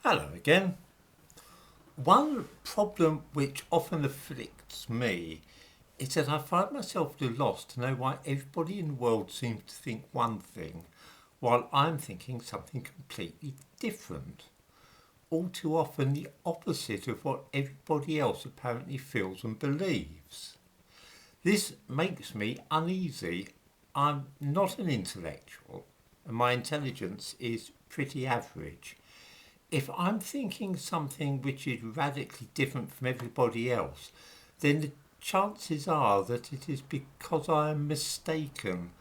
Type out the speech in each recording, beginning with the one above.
Hello again. One problem which often afflicts me is that I find myself at a loss to know why everybody in the world seems to think one thing while I'm thinking something completely different. All too often the opposite of what everybody else apparently feels and believes. This makes me uneasy. I'm not an intellectual and my intelligence is pretty average. If I'm thinking something which is radically different from everybody else, then the chances are that it is because I am mistaken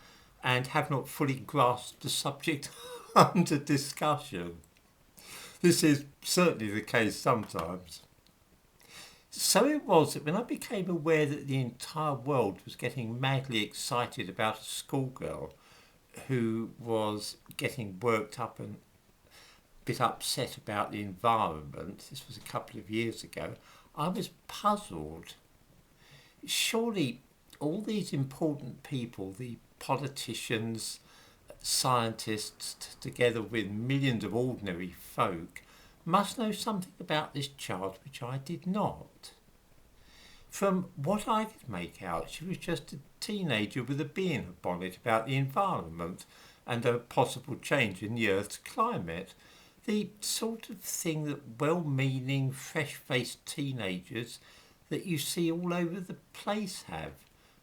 and have not fully grasped the subject under discussion. This is certainly the case sometimes. So it was that when I became aware that the entire world was getting madly excited about a schoolgirl who was getting worked up and bit upset about the environment, this was a couple of years ago, I was puzzled. Surely all these important people, the politicians, scientists, together with millions of ordinary folk, must know something about this child which I did not. From what I could make out, she was just a teenager with a bee in her bonnet about the environment and a possible change in the Earth's climate. The sort of thing that well-meaning, fresh-faced teenagers that you see all over the place have.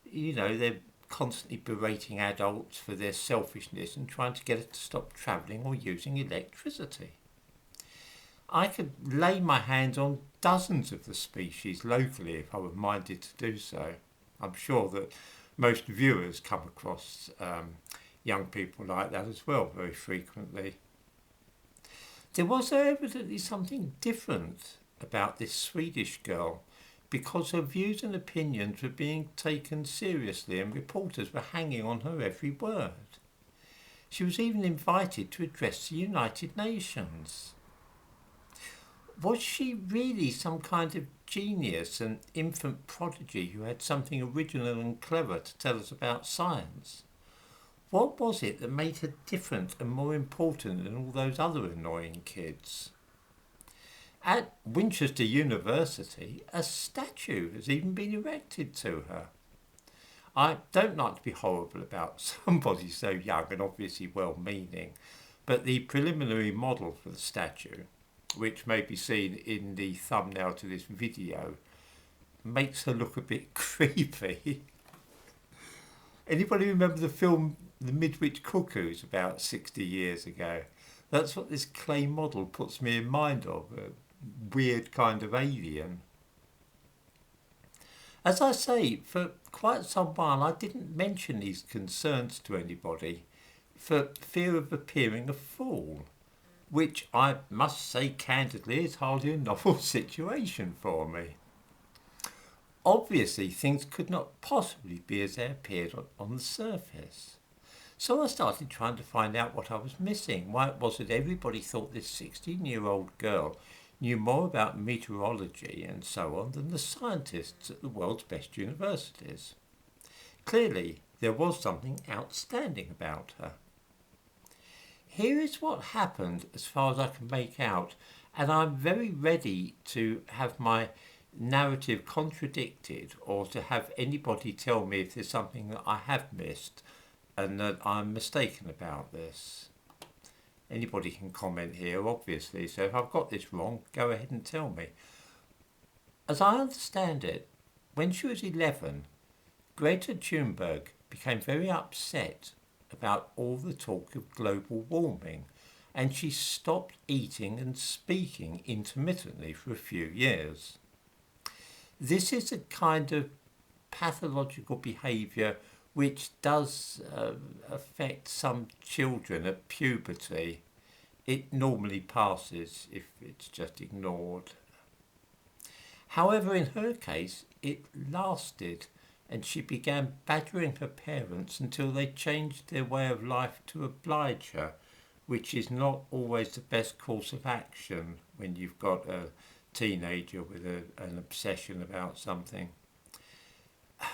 You know, they're constantly berating adults for their selfishness and trying to get us to stop travelling or using electricity. I could lay my hands on dozens of the species locally if I were minded to do so. I'm sure that most viewers come across young people like that as well very frequently. There was evidently something different about this Swedish girl because her views and opinions were being taken seriously and reporters were hanging on her every word. She was even invited to address the United Nations. Was she really some kind of genius, an infant prodigy who had something original and clever to tell us about science? What was it that made her different and more important than all those other annoying kids? At Winchester University, a statue has even been erected to her. I don't like to be horrible about somebody so young and obviously well-meaning, but the preliminary model for the statue, which may be seen in the thumbnail to this video, makes her look a bit creepy. Anybody remember the film The Midwich Cuckoos about 60 years ago? That's what this clay model puts me in mind of, a weird kind of alien. As I say, for quite some while I didn't mention these concerns to anybody for fear of appearing a fool, which I must say candidly is hardly a novel situation for me. Obviously, things could not possibly be as they appeared on the surface. So I started trying to find out what I was missing, why it was that everybody thought this 16-year-old girl knew more about meteorology and so on than the scientists at the world's best universities. Clearly, there was something outstanding about her. Here is what happened as far as I can make out, and I'm very ready to have my narrative contradicted or to have anybody tell me if there's something that I have missed and that I'm mistaken about this. Anybody can comment here, obviously, so if I've got this wrong, go ahead and tell me. As I understand it, when she was 11, Greta Thunberg became very upset about all the talk of global warming, and she stopped eating and speaking intermittently for a few years. This is a kind of pathological behaviour which does affect some children at puberty. It normally passes if it's just ignored. However, in her case, it lasted, and she began badgering her parents until they changed their way of life to oblige her, which is not always the best course of action when you've got a teenager with an obsession about something.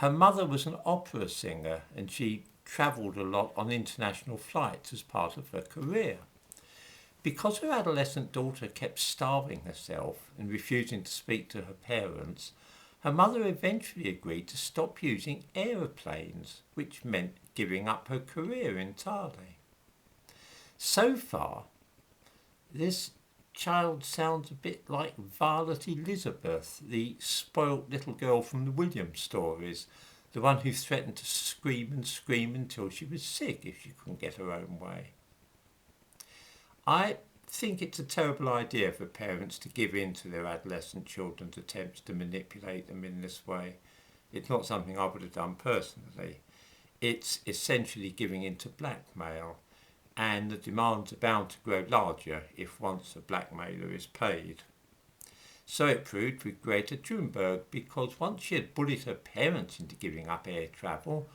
Her mother was an opera singer and she travelled a lot on international flights as part of her career. Because her adolescent daughter kept starving herself and refusing to speak to her parents, her mother eventually agreed to stop using aeroplanes, which meant giving up her career entirely. So far, this child sounds a bit like Violet Elizabeth, the spoilt little girl from the Williams stories, the one who threatened to scream and scream until she was sick if she couldn't get her own way. I think it's a terrible idea for parents to give in to their adolescent children's attempts to manipulate them in this way. It's not something I would have done personally. It's essentially giving in to blackmail, and the demands are bound to grow larger if once a blackmailer is paid. So it proved with Greta Thunberg, because once she had bullied her parents into giving up air travel,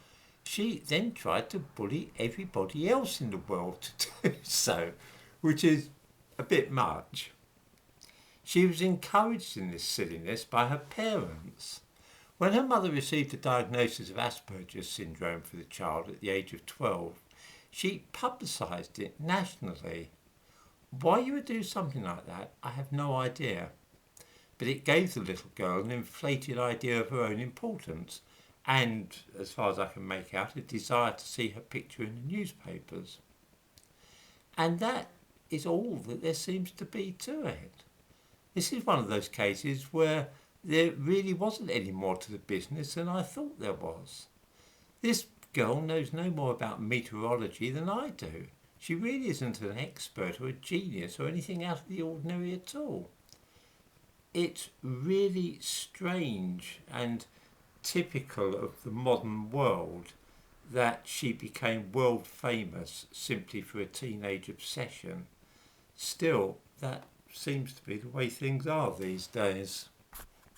she then tried to bully everybody else in the world to do so, which is a bit much. She was encouraged in this silliness by her parents. When her mother received a diagnosis of Asperger's syndrome for the child at the age of 12, she publicised it nationally. Why you would do something like that, I have no idea. But it gave the little girl an inflated idea of her own importance and, as far as I can make out, a desire to see her picture in the newspapers. And that is all that there seems to be to it. This is one of those cases where there really wasn't any more to the business than I thought there was. This girl knows no more about meteorology than I do. She really isn't an expert or a genius or anything out of the ordinary at all. It's really strange and typical of the modern world that she became world famous simply for a teenage obsession. Still, that seems to be the way things are these days.